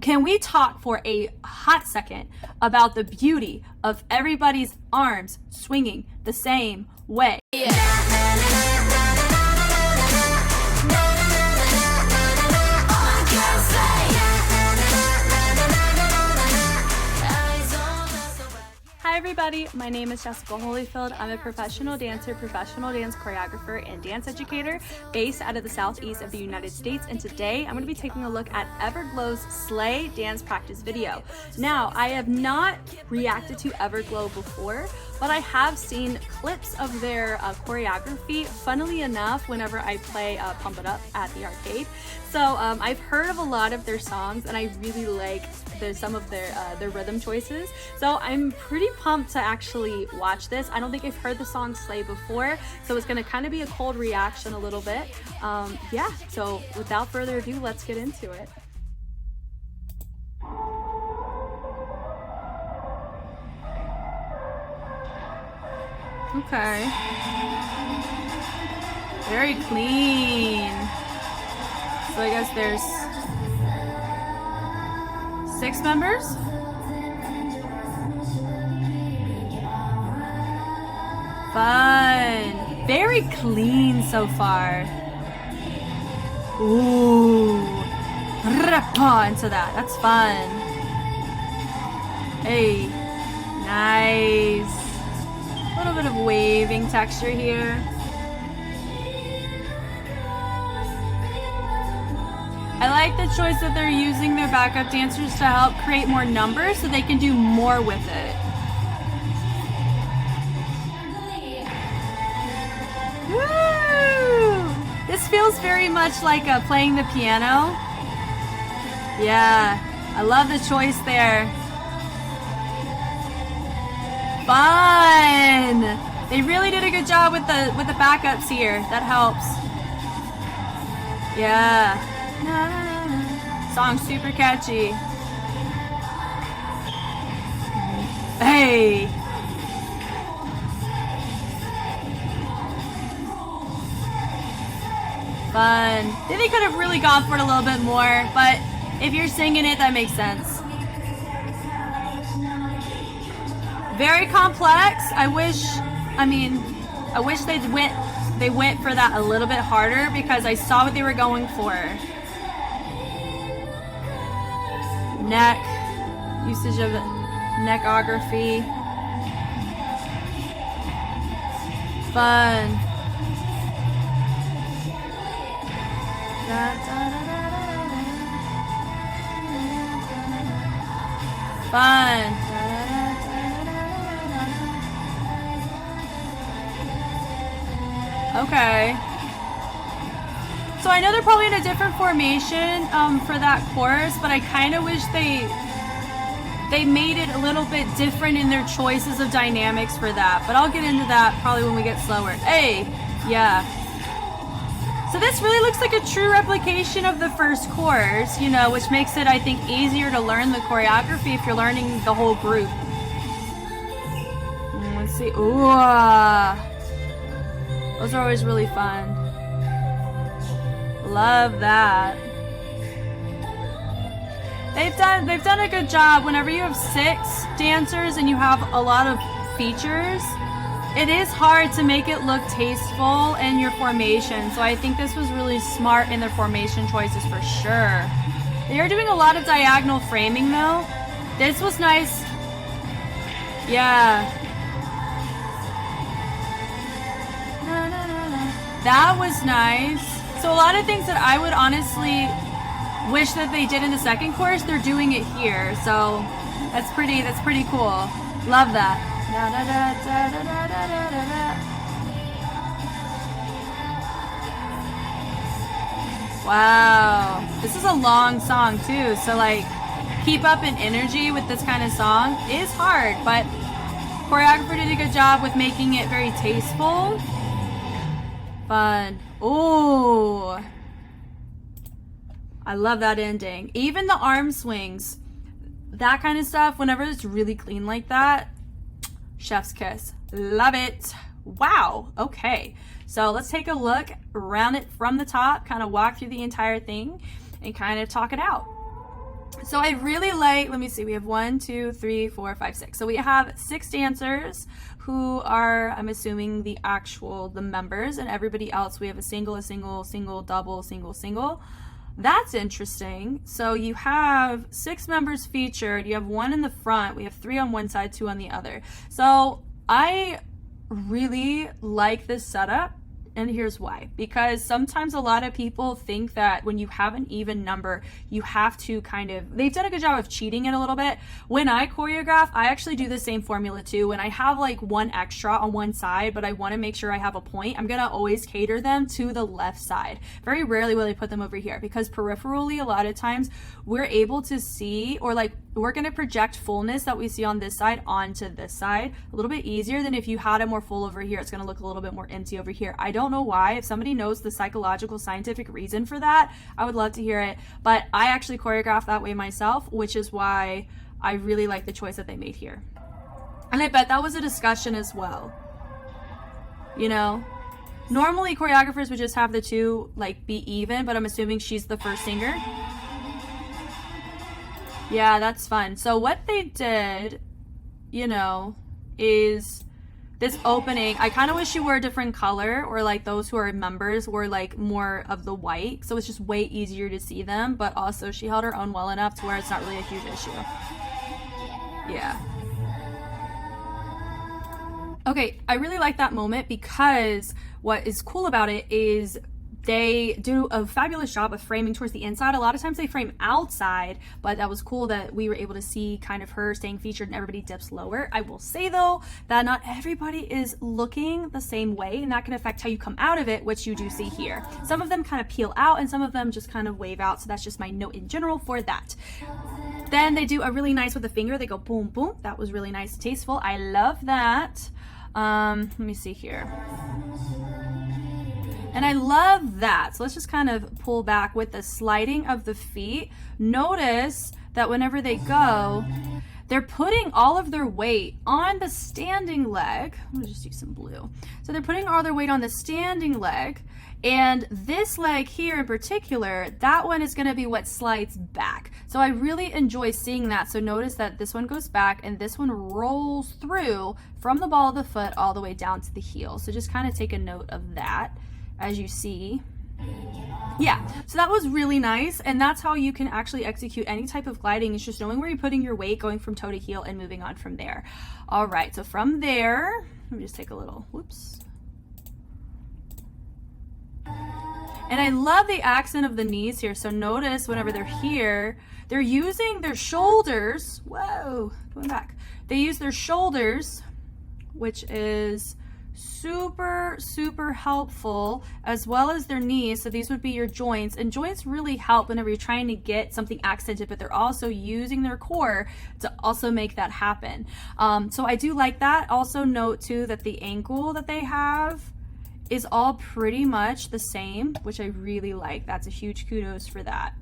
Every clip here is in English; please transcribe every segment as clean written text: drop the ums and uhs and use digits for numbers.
can we talk for a hot second about the beauty of everybody's arms swinging the same way? Hi everybody, my name is Jessica Holyfield. I'm a professional dancer, professional dance choreographer, and dance educator based out of the southeast of the United States. And today I'm going to be taking a look at EVERGLOW's Slay dance practice video. Now, I have not reacted to EVERGLOW before, but I have seen clips of their choreography, funnily enough, whenever I play Pump It Up at the arcade. So I've heard of a lot of their songs and I really like some of their rhythm choices. So I'm pretty pumped to actually watch this. I don't think I've heard the song Slay before, so it's gonna kind of be a cold reaction a little bit. Yeah, so without further ado, let's get into it. Okay. Very clean. So I guess there's 6 members? Fun. Very clean so far. Ooh. Into that. That's fun. Hey. Nice. A little bit of waving texture here. I like the choice that they're using their backup dancers to help create more numbers so they can do more with it. Woo! This feels very much like playing the piano. Yeah, I love the choice there. Fun! They really did a good job with the backups here. That helps. Yeah. Song's super catchy. Hey! Fun. I think they could have really gone for it a little bit more, but if you're singing it, that makes sense. Very complex. I wish they went for that a little bit harder because I saw what they were going for. Neck, usage of neckography. Fun. Fun. Okay. So I know they're probably in a different formation for that chorus, but I kind of wish they made it a little bit different in their choices of dynamics for that. But I'll get into that probably when we get slower. Hey, yeah. So this really looks like a true replication of the first chorus, you know, which makes it, I think, easier to learn the choreography if you're learning the whole group. Let's see. Ooh. Those are always really fun. Love that. They've done a good job. Whenever you have 6 dancers and you have a lot of features, it is hard to make it look tasteful in your formation. So I think this was really smart in their formation choices for sure. They are doing a lot of diagonal framing though. This was nice. Yeah. That was nice. So a lot of things that I would honestly wish that they did in the second chorus, they're doing it here. So that's pretty cool. Love that. Wow. This is a long song too. So like keep up in energy with this kind of song is hard, but choreographer did a good job with making it very tasteful. Fun. Ooh. I love that ending. Even the arm swings, that kind of stuff, whenever it's really clean like that, chef's kiss. Love it. Wow. Okay. So let's take a look around it from the top, kind of walk through the entire thing and kind of talk it out. So I really like, let me see, we have 1, 2, 3, 4, 5, 6. So we have 6 dancers who are, I'm assuming, the members, and everybody else, we have a single, double, single. That's interesting. So you have 6 members featured, you have 1 in the front, we have 3 on one side, 2 on the other. So I really like this setup. And here's why. Because sometimes a lot of people think that when you have an even number, you have to they've done a good job of cheating it a little bit. When I choreograph, I actually do the same formula too. When I have like 1 extra on one side, but I want to make sure I have a point, I'm gonna always cater them to the left side. Very rarely will I put them over here, because peripherally, a lot of times we're able to see, or like we're gonna project fullness that we see on this side onto this side a little bit easier than if you had it more full over here. It's gonna look a little bit more empty over here. I don't know why. If somebody knows the psychological scientific reason for that, I would love to hear it. But I actually choreograph that way myself, which is why I really like the choice that they made here. And I bet that was a discussion as well. You know, normally choreographers would just have the two like be even, but I'm assuming she's the first singer. Yeah, that's fun. So what they did, you know, is this opening. I kind of wish you were a different color, or like those who are members were like more of the white, so it's just way easier to see them. But also she held her own well enough to where it's not really a huge issue. Yeah. Okay, I really like that moment, because what is cool about it is they do a fabulous job of framing towards the inside. A lot of times they frame outside, but that was cool that we were able to see kind of her staying featured and everybody dips lower. I will say though, that not everybody is looking the same way, and that can affect how you come out of it, which you do see here. Some of them kind of peel out and some of them just kind of wave out. So that's just my note in general for that. Then they do a really nice with the finger. They go boom, boom. That was really nice and tasteful. I love that. Let me see here. And I love that. So let's just kind of pull back with the sliding of the feet. Notice that whenever they go, they're putting all of their weight on the standing leg. I'm gonna just use some blue. So they're putting all their weight on the standing leg, and this leg here in particular, that one is gonna be what slides back. So I really enjoy seeing that. So notice that this one goes back and this one rolls through from the ball of the foot all the way down to the heel. So just kind of take a note of that. As you see, yeah, so that was really nice, and that's how you can actually execute any type of gliding. It's just knowing where you're putting your weight, going from toe to heel, and moving on from there. All right, so from there, let me just take a little, whoops. And I love the accent of the knees here. So notice whenever they're here, they're using their shoulders. Whoa, going back. They use their shoulders, which is super helpful, as well as their knees. So these would be your joints, and joints really help whenever you're trying to get something accented, but they're also using their core to also make that happen. So I do like that. Also note too that the ankle that they have is all pretty much the same, which I really like. That's a huge kudos for that.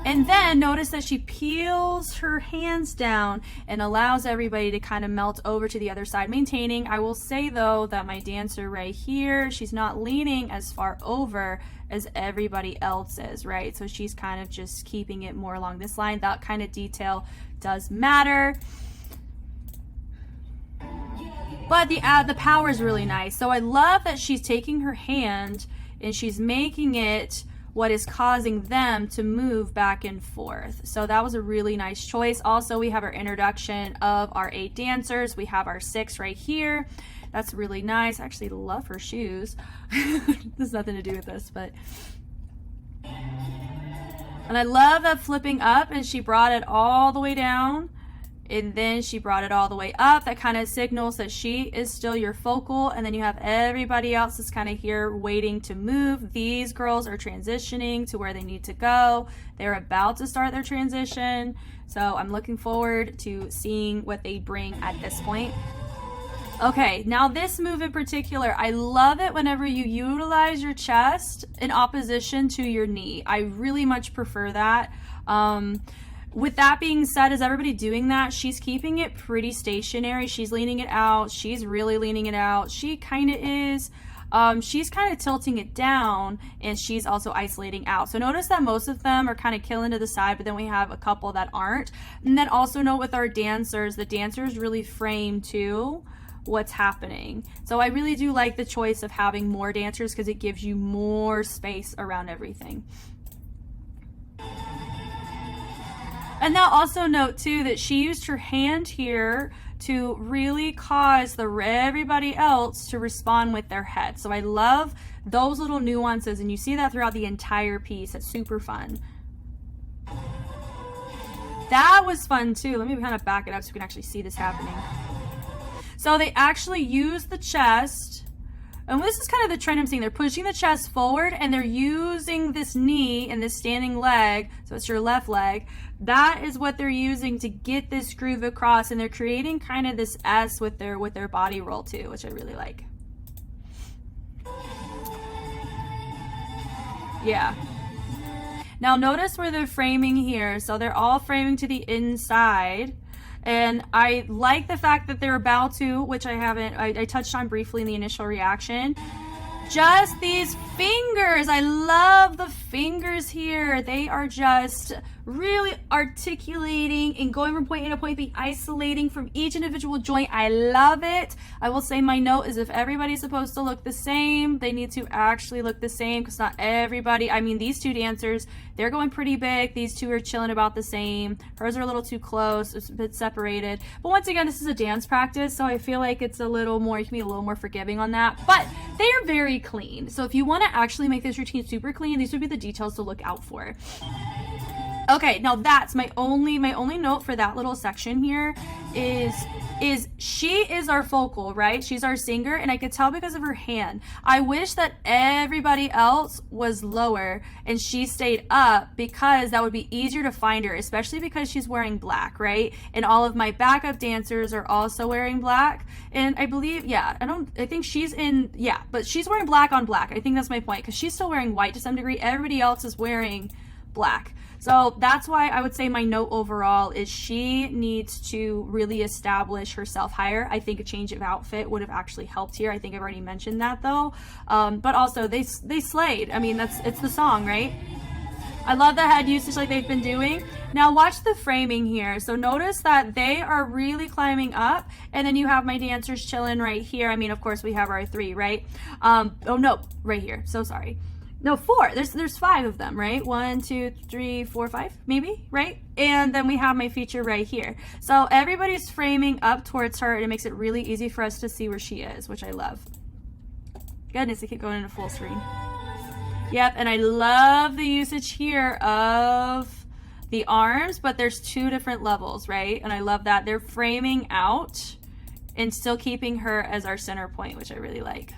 And then notice that she peels her hands down and allows everybody to kind of melt over to the other side, maintaining. I will say though that my dancer right here, she's not leaning as far over as everybody else is, right? So she's kind of just keeping it more along this line. That kind of detail does matter. But the power is really nice. So I love that she's taking her hand and she's making it what is causing them to move back and forth. So that was a really nice choice. Also, we have our introduction of our 8 dancers. We have our 6 right here. That's really nice. I actually love her shoes. There's nothing to do with this, but. And I love that flipping up, and she brought it all the way down. And then she brought it all the way up. That kind of signals that she is still your focal. And then you have everybody else that's kind of here waiting to move. These girls are transitioning to where they need to go. They're about to start their transition. So I'm looking forward to seeing what they bring at this point. Okay, now this move in particular, I love it whenever you utilize your chest in opposition to your knee. I really much prefer that. With that being said, is everybody doing that? She's keeping it pretty stationary. She's leaning it out. She's really leaning it out. She kind of is. she's kind of tilting it down, and she's also isolating out. So notice that most of them are kind of killing to the side, but then we have a couple that aren't. And then also note with our dancers, the dancers really frame too what's happening. So I really do like the choice of having more dancers because it gives you more space around everything. And now also note too that she used her hand here to really cause everybody else to respond with their head. So I love those little nuances, and you see that throughout the entire piece. It's super fun. That was fun too. Let me kind of back it up so you can actually see this happening. So they actually use the chest, and this is kind of the trend I'm seeing. They're pushing the chest forward, and they're using this knee and this standing leg, so it's your left leg. That is what they're using to get this groove across, and they're creating kind of this S with their body roll too, which I really like. Yeah. Now notice where they're framing here. So they're all framing to the inside. And I like the fact that they're about to, which I touched on briefly in the initial reaction, just these fingers. I love the fingers here. They are just really articulating and going from point A to point B, isolating from each individual joint. I love it. I will say my note is if everybody's supposed to look the same, they need to actually look the same, because not everybody, I mean, these two dancers, they're going pretty big. These two are chilling about the same. Hers are a little too close. It's a bit separated. But once again, this is a dance practice, so I feel like it's a little more, you can be a little more forgiving on that. But they are very clean. So if you want to actually make this routine super clean, these would be the details to look out for. Okay, now that's my only note for that little section here is she is our focal, right? She's our singer, and I could tell because of her hand. I wish that everybody else was lower and she stayed up, because that would be easier to find her, especially because she's wearing black, right? And all of my backup dancers are also wearing black. And I believe, yeah, I think she's in, yeah, but she's wearing black on black. I think that's my point, because she's still wearing white to some degree. Everybody else is wearing black. So that's why I would say my note overall is she needs to really establish herself higher. I think a change of outfit would have actually helped here. I think I've already mentioned that though. But also they slayed. I mean, it's the song, right? I love the head usage like they've been doing. Now watch the framing here. So notice that they are really climbing up, and then you have my dancers chilling right here. I mean, of course we have our three, right? Oh no, right here. So sorry. No, four. There's five of them, right? 1, 2, 3, 4, 5, maybe, right? And then we have my feature right here. So everybody's framing up towards her, and it makes it really easy for us to see where she is, which I love. Goodness, I keep going into full screen. Yep, and I love the usage here of the arms, but there's two different levels, right? And I love that. They're framing out and still keeping her as our center point, which I really like.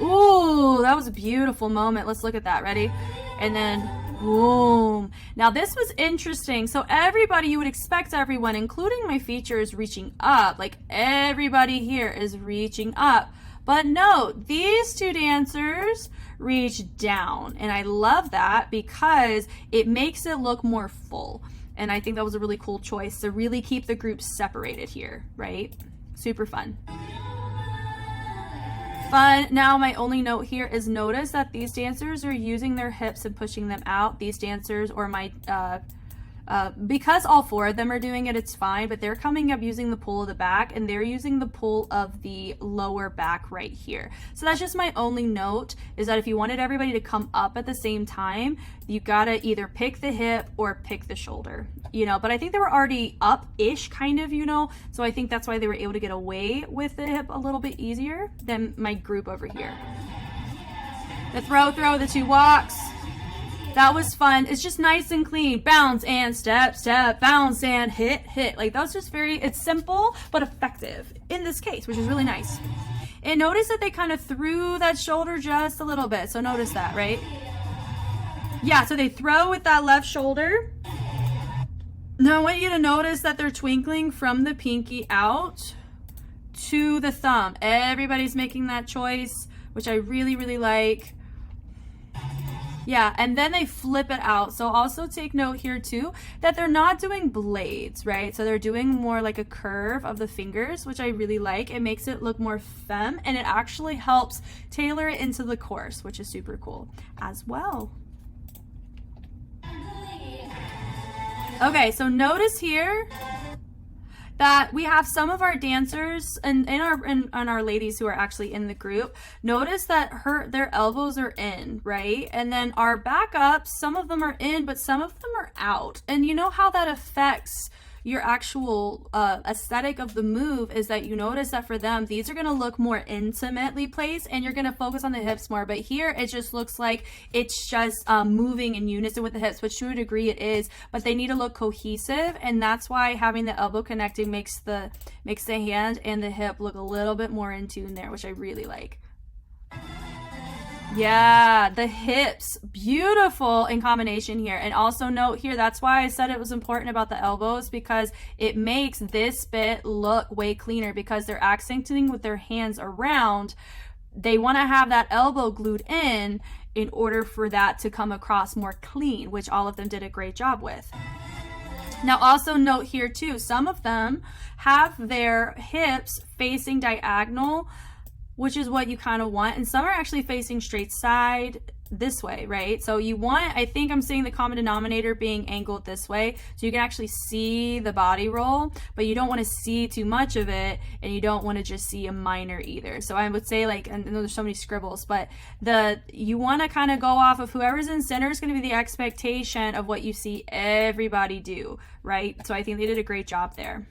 Ooh, that was a beautiful moment. Let's look at that. Ready? And then boom. Now this was interesting. So everybody, you would expect everyone, including my features, reaching up. Like everybody here is reaching up. But no, these two dancers reach down. And I love that because it makes it look more full. And I think that was a really cool choice to really keep the group separated here, right? Super fun. Fun. Now my only note here is notice that these dancers are using their hips and pushing them out. These dancers, or my because all four of them are doing it, it's fine, but they're coming up using the pull of the back, and they're using the pull of the lower back right here. So that's just my only note, is that if you wanted everybody to come up at the same time, you gotta either pick the hip or pick the shoulder, you know. But I think they were already up-ish, kind of, you know, so I think that's why they were able to get away with the hip a little bit easier than my group over here. The throw, the two walks. That was fun. It's just nice and clean. Bounce and step, step, bounce and hit, hit. Like that was just it's simple but effective in this case, which is really nice. And notice that they kind of threw that shoulder just a little bit. So notice that, right? Yeah, so they throw with that left shoulder. Now I want you to notice that they're twinkling from the pinky out to the thumb. Everybody's making that choice, which I really, really like. Yeah, and then they flip it out. So also take note here too that they're not doing blades, right? So they're doing more like a curve of the fingers, which I really like. It makes it look more femme, and it actually helps tailor it into the course, which is super cool as well. Okay, so notice here that we have some of our dancers and our ladies who are actually in the group. Notice that their elbows are in, right? And then our backups, some of them are in, but some of them are out. And you know how that affects your actual aesthetic of the move is that you notice that for them, these are going to look more intimately placed, and you're going to focus on the hips more. But here it just looks like it's just moving in unison with the hips, which to a degree it is, but they need to look cohesive, and that's why having the elbow connecting makes the hand and the hip look a little bit more in tune there, which I really like. Yeah, the hips, beautiful in combination here. And also note here, that's why I said it was important about the elbows, because it makes this bit look way cleaner because they're accenting with their hands around. They want to have that elbow glued in order for that to come across more clean, which all of them did a great job with. Now also note here too, some of them have their hips facing diagonal, which is what you kind of want, and some are actually facing straight side this way, right? So you want, I think I'm seeing the common denominator being angled this way, so you can actually see the body roll, but you don't want to see too much of it, and you don't want to just see a minor either. So I would say, like, and there's so many scribbles, but you want to kind of go off of whoever's in center is going to be the expectation of what you see everybody do, right? So I think they did a great job there.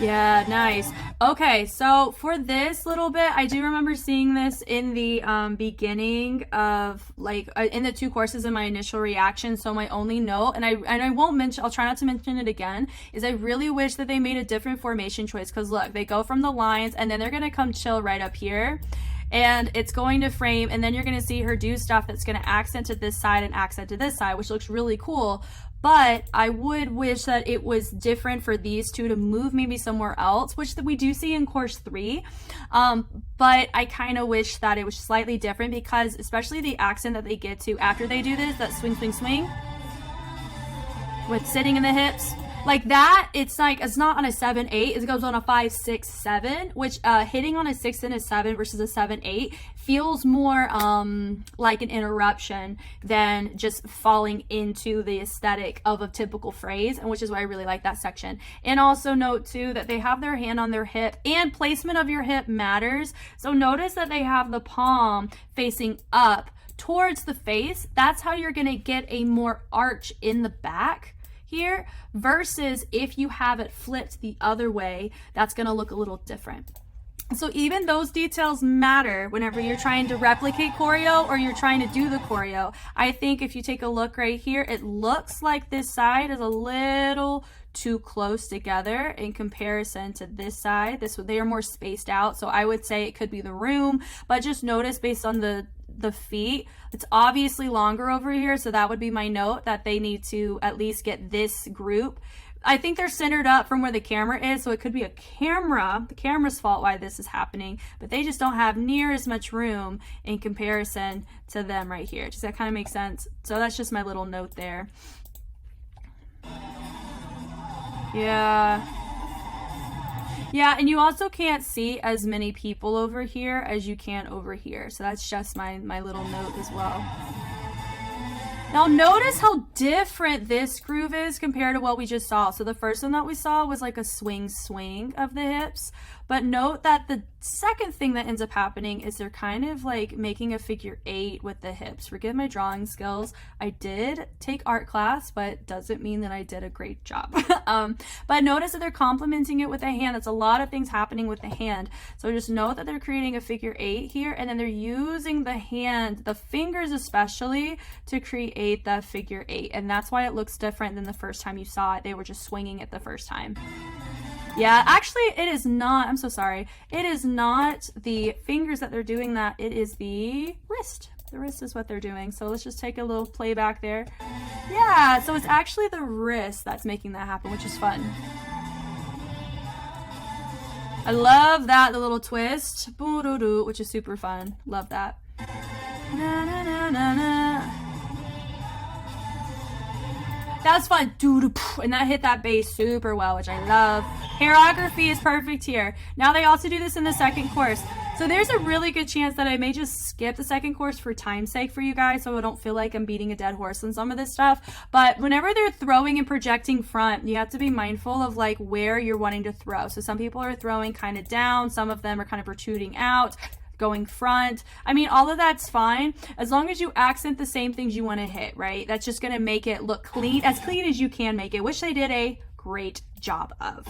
Yeah, nice. Okay, so for this little bit, I do remember seeing this in the beginning of, like, in the two courses in my initial reaction. So my only note, and I won't mention, I'll try not to mention it again, is I really wish that they made a different formation choice, because look, they go from the lines and then they're gonna come chill right up here, and it's going to frame, and then you're gonna see her do stuff that's gonna accent to this side and accent to this side, which looks really cool. But I would wish that it was different for these two to move maybe somewhere else, which we do see in course 3. But I kind of wish that it was slightly different, because especially the accent that they get to after they do this, that swing, swing, swing, with sitting in the hips, like that, it's like, it's not on a 7-8, it goes on a 5-6-7, which hitting on a 6 and a 7 versus a 7-8 feels more like an interruption than just falling into the aesthetic of a typical phrase, and which is why I really like that section. And also note too that they have their hand on their hip, and placement of your hip matters. So notice that they have the palm facing up towards the face. That's how you're gonna get a more arch in the back here, versus if you have it flipped the other way, that's going to look a little different. So even those details matter whenever you're trying to replicate choreo or you're trying to do the choreo. I think if you take a look right here, it looks like this side is a little too close together in comparison to this side. They are more spaced out, so I would say it could be the room, but just notice based on the feet, it's obviously longer over here, so that would be my note, that they need to at least get this group. I think they're centered up from where the camera is, so it could be the camera's fault why this is happening, but they just don't have near as much room in comparison to them right here. Does that kind of make sense? So that's just my little note there. Yeah, and you also can't see as many people over here as you can over here. So that's just my little note as well. Now notice how different this groove is compared to what we just saw. So the first one that we saw was like a swing of the hips. But note that the second thing that ends up happening is they're kind of like making a figure 8 with the hips. Forgive my drawing skills. I did take art class, but doesn't mean that I did a great job. But notice that they're complementing it with the hand. That's a lot of things happening with the hand. So just note that they're creating a figure 8 here, and then they're using the hand, the fingers especially, to create that figure 8. And that's why it looks different than the first time you saw it. They were just swinging it the first time. Yeah, actually it is not, I'm so sorry. It is not the fingers that they're doing that, it is the wrist. The wrist is what they're doing. So let's just take a little playback there. Yeah, so it's actually the wrist that's making that happen, which is fun. I love that, the little twist, which is super fun. Love that. Na, na, na, na, na. That was fun. And that hit that bass super well, which I love. Choreography is perfect here. Now they also do this in the second course. So there's a really good chance that I may just skip the second course for time's sake for you guys, so I don't feel like I'm beating a dead horse on some of this stuff. But whenever they're throwing and projecting front, you have to be mindful of like where you're wanting to throw. So some people are throwing kind of down, some of them are kind of protruding out, going front. I mean, all of that's fine as long as you accent the same things you want to hit, right? That's just going to make it look clean, as clean as you can make it, which they did a great job of.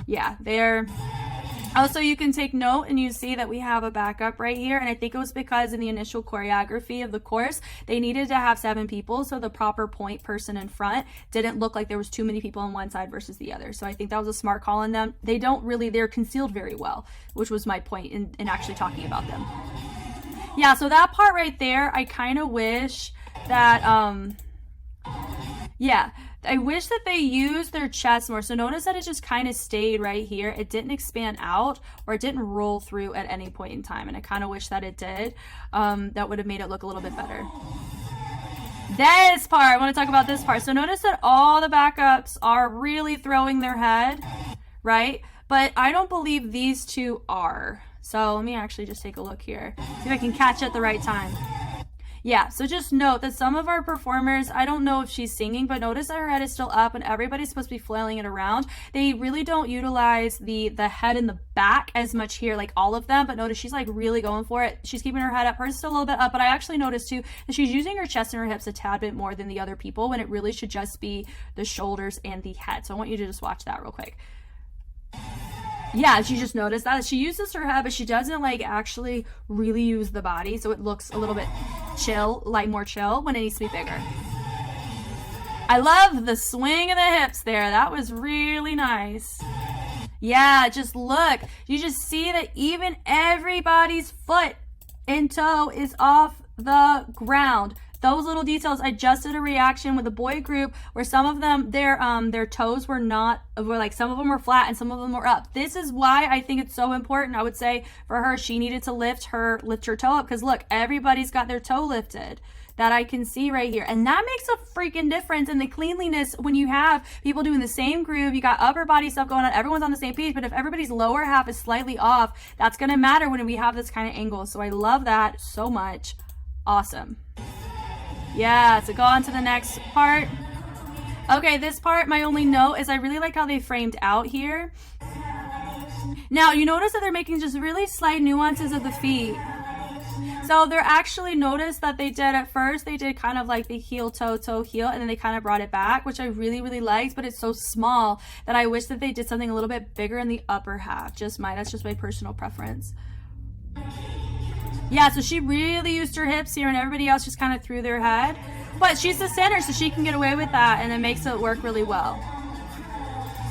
Yeah, they're... Also, you can take note and you see that we have a backup right here. And I think it was because in the initial choreography of the course, they needed to have 7 people. So the proper point person in front didn't look like there was too many people on one side versus the other. So I think that was a smart call on them. They're concealed very well, which was my point in actually talking about them. Yeah, so that part right there, I kind of wish that, yeah, I wish that they used their chest more. So notice that it just kind of stayed right here. It didn't expand out or it didn't roll through at any point in time. And I kind of wish that it did. That would have made it look a little bit better. This part, I want to talk about this part. So notice that all the backups are really throwing their head, right? But I don't believe these two are. So let me actually just take a look here. See if I can catch it at the right time. Yeah, so just note that some of our performers, I don't know if she's singing, but notice that her head is still up and everybody's supposed to be flailing it around. They really don't utilize the head and the back as much here, like all of them, but notice she's like really going for it. She's keeping her head up. Hers is still a little bit up, but I actually noticed too that she's using her chest and her hips a tad bit more than the other people when it really should just be the shoulders and the head. So I want you to just watch that real quick. Yeah, she just noticed that she uses her head, but she doesn't like actually really use the body, so it looks a little bit chill, like more chill when it needs to be bigger. I love the swing of the hips there. That was really nice. Yeah, just look. You just see that even everybody's foot and toe is off the ground. Those little details. I just did a reaction with a boy group where some of them, their toes were like some of them were flat and some of them were up. This is why I think it's so important. I would say for her, she needed to lift her toe up because look, everybody's got their toe lifted that I can see right here. And that makes a freaking difference in the cleanliness when you have people doing the same groove. You got upper body stuff going on. Everyone's on the same page. But if everybody's lower half is slightly off, that's going to matter when we have this kind of angle. So I love that so much. Awesome. Yeah, so go on to the next part. Okay, this part, my only note is I really like how they framed out here. Now, you notice that they're making just really slight nuances of the feet. So they're actually, notice that they did at first, they did kind of like the heel, toe, toe, heel, and then they kind of brought it back, which I really, really liked, but it's so small that I wish that they did something a little bit bigger in the upper half. That's just my personal preference. Yeah, so she really used her hips here and everybody else just kind of threw their head. But she's the center, so she can get away with that, and it makes it work really well.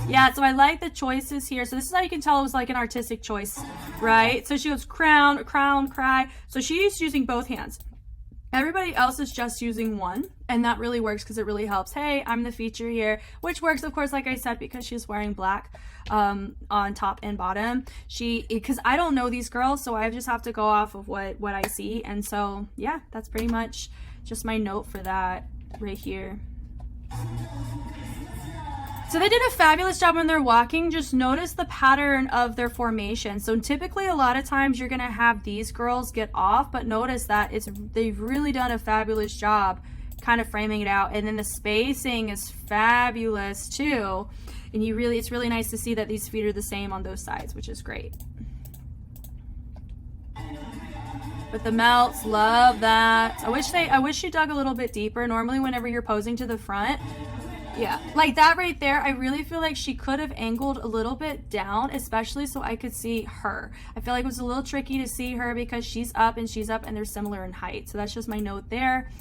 Yeah, so I like the choices here. So this is how you can tell it was like an artistic choice, right? So she goes crown, crown, cry. So she's using both hands. Everybody else is just using one, and that really works because it really helps. Hey, I'm the feature here, which works, of course, like I said, because she's wearing black on top and bottom. Because I don't know these girls, so I just have to go off of what I see. And so, yeah, that's pretty much just my note for that right here. So they did a fabulous job when they're walking. Just notice the pattern of their formation. So typically a lot of times you're gonna have these girls get off, but notice that they've really done a fabulous job kind of framing it out. And then the spacing is fabulous too. And it's really nice to see that these feet are the same on those sides, which is great. But the melts, love that. I wish you dug a little bit deeper. Normally whenever you're posing to the front, yeah, like that right there, I really feel like she could have angled a little bit down, especially so I could see her. I feel like it was a little tricky to see her because she's up and they're similar in height. So that's just my note there.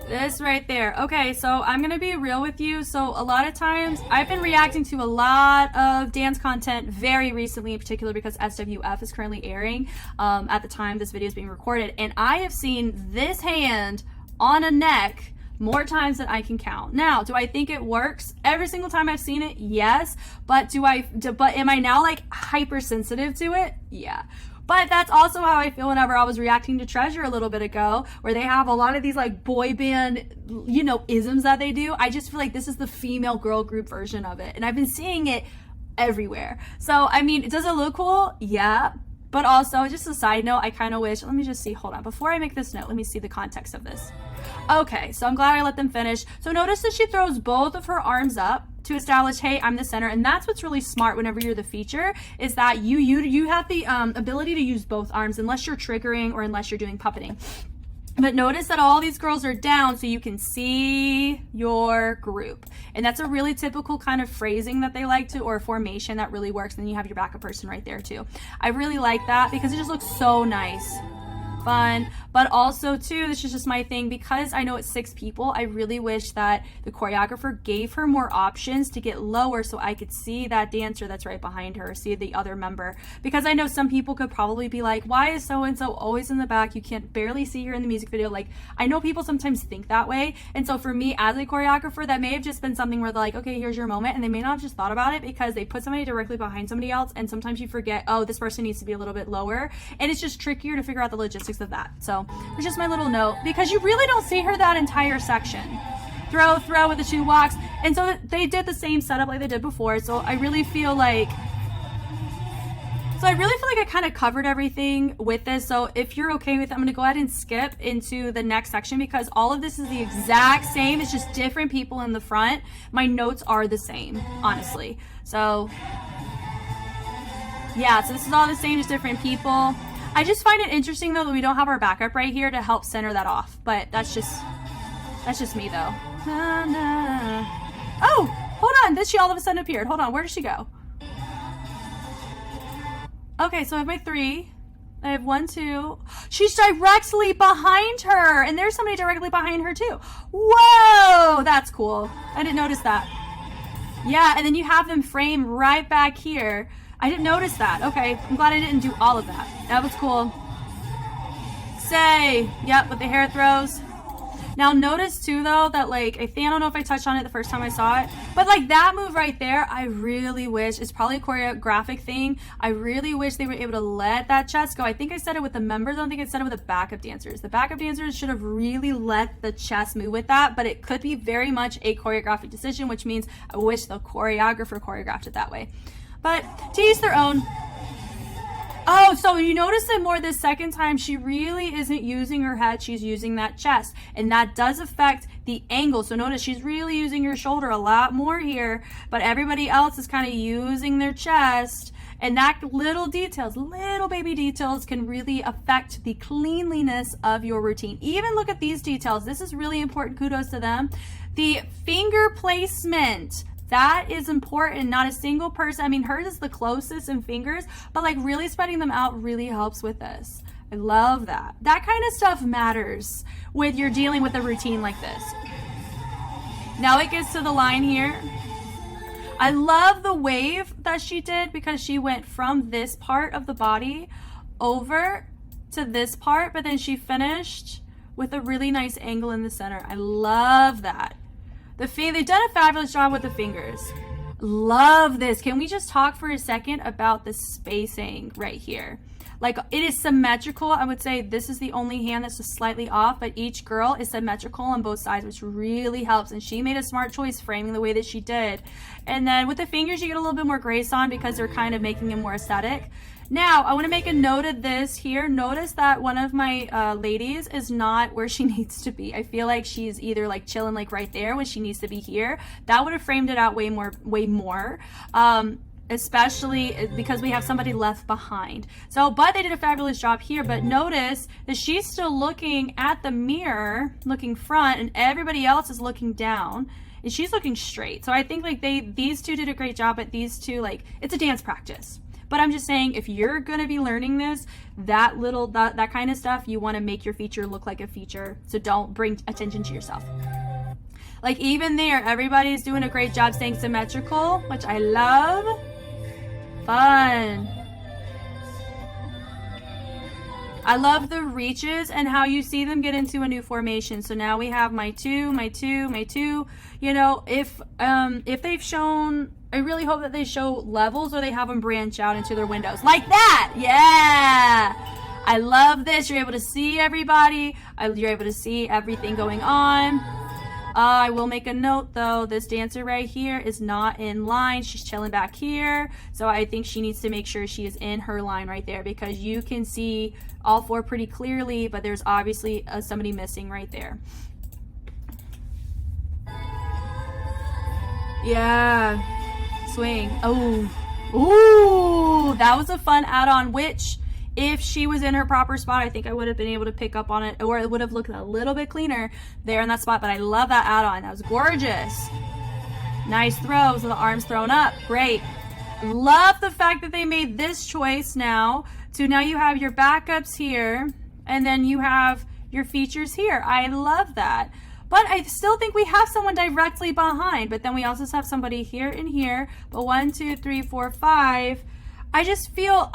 This right there. Okay, so I'm gonna be real with you. So a lot of times I've been reacting to a lot of dance content very recently, in particular because SWF is currently airing at the time this video is being recorded, and I have seen this hand on a neck more times than I can count. Now, do I think it works every single time I've seen it? Yes. But am I now like hypersensitive to it? Yeah. But that's also how I feel whenever I was reacting to Treasure a little bit ago, where they have a lot of these like boy band, you know, isms that they do. I just feel like this is the female girl group version of it. And I've been seeing it everywhere. So, I mean, does it look cool? Yeah. But also, just a side note, I kind of wish, let me just see, hold on. Before I make this note, let me see the context of this. Okay, so I'm glad I let them finish. So notice that she throws both of her arms up to establish, hey, I'm the center. And that's what's really smart whenever you're the feature, is that you have the ability to use both arms unless you're triggering or unless you're doing puppeting. But notice that all these girls are down so you can see your group. And that's a really typical kind of phrasing that they like to, or formation that really works. And then you have your backup person right there too. I really like that because it just looks so nice. Fun. But also too, this is just my thing, because I know it's 6 people, I really wish that the choreographer gave her more options to get lower so I could see that dancer that's right behind her, see the other member. Because I know some people could probably be like, why is so-and-so always in the back? You can't barely see her in the music video. Like, I know people sometimes think that way. And so for me as a choreographer, that may have just been something where they're like, okay, here's your moment. And they may not have just thought about it because they put somebody directly behind somebody else. And sometimes you forget, oh, this person needs to be a little bit lower. And it's just trickier to figure out the logistics of that. So it's just my little note, because you really don't see her that entire section. Throw with the 2 walks. And so they did the same setup like they did before. So I really feel like I kind of covered everything with this. So if you're okay with it, I'm going to go ahead and skip into the next section, because all of this is the exact same. It's just different people in the front. My notes are the same, honestly. So yeah, so this is all the same, just different people. I just find it interesting though that we don't have our backup right here to help center that off. But that's just me though. Oh, hold on. She all of a sudden appeared. Hold on. Where did she go? Okay, so I have my 3. I have 1, 2. She's directly behind her. And there's somebody directly behind her too. Whoa, that's cool. I didn't notice that. Yeah, and then you have them frame right back here. I didn't notice that. Okay, I'm glad I didn't do all of that. That was cool. Yep, with the hair throws. Now notice too though that like, I don't know if I touched on it the first time I saw it, but like that move right there, I really wish, it's probably a choreographic thing, I really wish they were able to let that chest go. I think I said it with the members, I don't think I said it with the backup dancers. The backup dancers should have really let the chest move with that, but it could be very much a choreographic decision, which means I wish the choreographer choreographed it that way. But to each their own. Oh, so you notice it more this second time. She really isn't using her head. She's using that chest. And that does affect the angle. So notice she's really using her shoulder a lot more here. But everybody else is kind of using their chest. And that little baby details can really affect the cleanliness of your routine. Even look at these details. This is really important. Kudos to them. The finger placement. That is important. Not a single person. I mean, hers is the closest in fingers, but like really spreading them out really helps with this. I love that. That kind of stuff matters when you're dealing with a routine like this. Now it gets to the line here. I love the wave that she did because she went from this part of the body over to this part, but then she finished with a really nice angle in the center. I love that. They've done a fabulous job with the fingers. Love this. Can we just talk for a second about the spacing right here? Like, it is symmetrical. I would say this is the only hand that's just slightly off, but each girl is symmetrical on both sides, which really helps. And she made a smart choice framing the way that she did. And then with the fingers, you get a little bit more grace on because they're kind of making them more aesthetic. Now, I want to make a note of this here. Notice that one of my ladies is not where she needs to be. I feel like she's either like chilling like right there when she needs to be here. That would have framed it out way more. Especially because we have somebody left behind. So, but they did a fabulous job here. But notice that she's still looking at the mirror, looking front, and everybody else is looking down. And she's looking straight. So I think like these two did a great job, but these two, like, it's a dance practice. But I'm just saying, if you're going to be learning this, that kind of stuff, you want to make your feature look like a feature. So don't bring attention to yourself. Like even there, everybody's doing a great job staying symmetrical, which I love. Fun. I love the reaches and how you see them get into a new formation. So now we have my two, my two, my two. You know, if they've shown, I really hope that they show levels or they have them branch out into their windows like that. Yeah, I love this. You're able to see everybody. You're able to see everything going on. I will make a note though, this dancer right here is not in line. She's chilling back here. So I think she needs to make sure she is in her line right there, because you can see all four pretty clearly, but there's obviously somebody missing right there. Yeah, swing. Oh, ooh, that was a fun add-on, which if she was in her proper spot, I think I would have been able to pick up on it, or it would have looked a little bit cleaner there in that spot. But I love that add-on. That was gorgeous. Nice throws with the arms thrown up. Great. Love the fact that they made this choice now. So now you have your backups here, and then you have your features here. I love that. But I still think we have someone directly behind. But then we also have somebody here and here. But 1, 2, 3, 4, 5. I just feel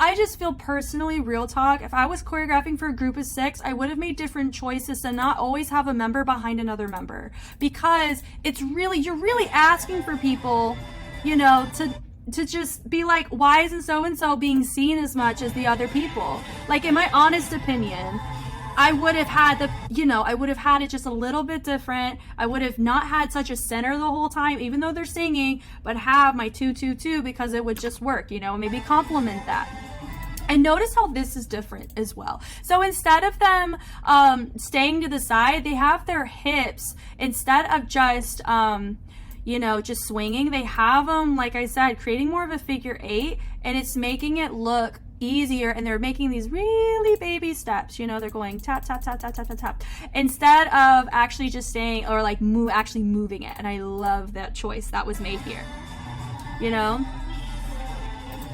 personally, real talk, if I was choreographing for a group of 6, I would have made different choices and not always have a member behind another member, because it's really, you're really asking for people, you know, to just be like, why isn't so-and-so being seen as much as the other people? Like, in my honest opinion, I would have had the, you know, I would have had it just a little bit different. I would have not had such a center the whole time, even though they're singing, but have my 2, 2, 2, because it would just work, you know, and maybe complement that. And notice how this is different as well. So instead of them staying to the side, they have their hips, instead of just, you know, just swinging, they have them, like I said, creating more of a figure 8, and it's making it look easier, and they're making these really baby steps, you know, they're going tap tap tap tap tap tap tap instead of actually just staying, or like actually moving it. And I love that choice that was made here, you know.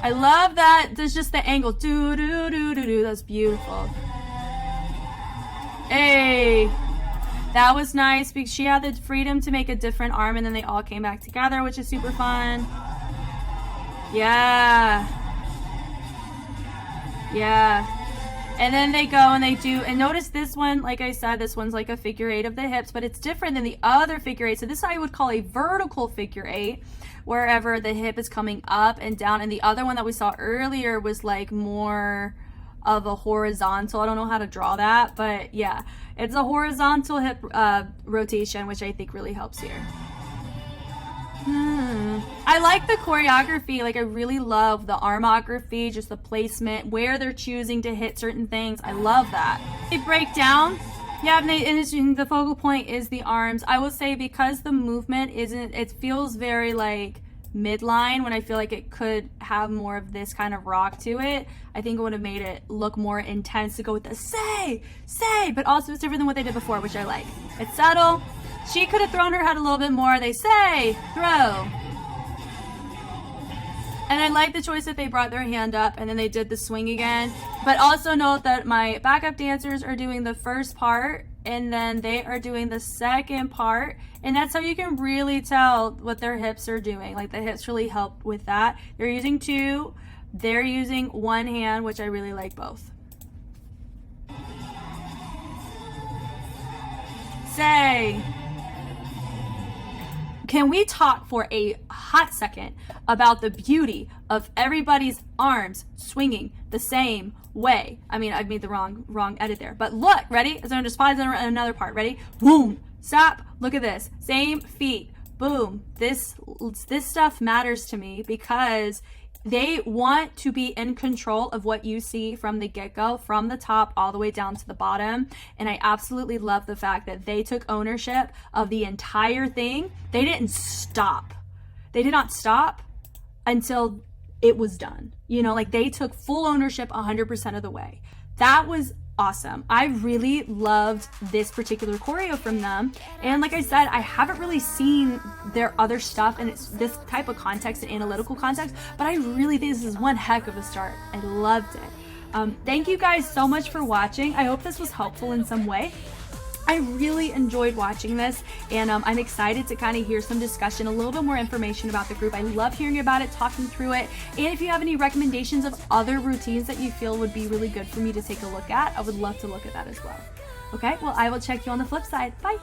I love that there's just the angle, do do do do do. That's beautiful. Hey, that was nice because she had the freedom to make a different arm, and then they all came back together, which is super fun. Yeah. Yeah, and then they go and they do, and notice this one, like I said, this one's like a figure 8 of the hips, but it's different than the other figure 8. So this I would call a vertical figure 8, wherever the hip is coming up and down, and the other one that we saw earlier was like more of a horizontal. I don't know how to draw that, but yeah, it's a horizontal hip rotation, which I think really helps here. I like the choreography. Like, I really love the armography, just the placement, where they're choosing to hit certain things. I love that. They break down. Yeah, and the focal point is the arms. I will say, because the movement isn't, it feels very like midline, when I feel like it could have more of this kind of rock to it. I think it would have made it look more intense to go with the say, but also it's different than what they did before, which I like. It's subtle. She could have thrown her head a little bit more. They say, throw. And I like the choice that they brought their hand up and then they did the swing again. But also note that my backup dancers are doing the first part and then they are doing the second part. And that's how you can really tell what their hips are doing. Like, the hips really help with that. They're using 2. They're using 1 hand, which I really like both. Say. Can we talk for a hot second about the beauty of everybody's arms swinging the same way? I mean, I've made the wrong edit there, but look, ready? So I'm just pause in another part. Ready? Boom, stop. Look at this. Same feet. Boom. This stuff matters to me because they want to be in control of what you see from the get-go, from the top all the way down to the bottom. And I absolutely love the fact that they took ownership of the entire thing. They didn't stop. They did not stop until it was done. You know, like, they took full ownership 100% of the way. That was awesome. I really loved this particular choreo from them. And like I said, I haven't really seen their other stuff in this type of context, and analytical context, but I really think this is one heck of a start. I loved it. Thank you guys so much for watching. I hope this was helpful in some way. I really enjoyed watching this, and I'm excited to kind of hear some discussion, a little bit more information about the group. I love hearing about it, talking through it, and if you have any recommendations of other routines that you feel would be really good for me to take a look at, I would love to look at that as well. Okay, well, I will check you on the flip side. Bye.